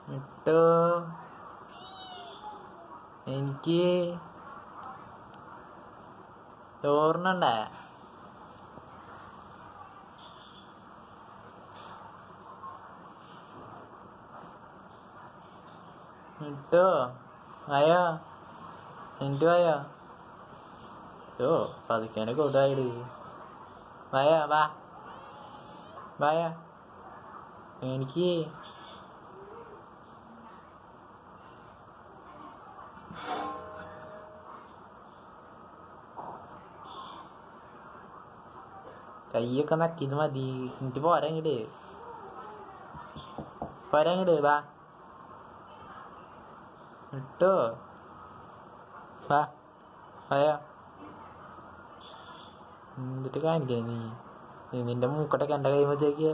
ഇട്ടോ എനിക്ക് ചോറിനുണ്ടേ ഇട്ടോ ആയോ എനിക്ക് വായോ ഓ പതുക്കേനെ കൊണ്ടുപോയിട് വായോ വാ വായോ എനിക്ക് കയ്യൊക്കെ നക്കിയത് മതി. എനിക്ക് പോരാ ഇങ്ങട് വാ ഇട്ടോ വാ വായോ എന്നിട്ട് കാണിക്കണേ നീ നിന്റെ മൂക്കട്ടൊക്കെ എൻ്റെ കൈ വെച്ചേക്കിയ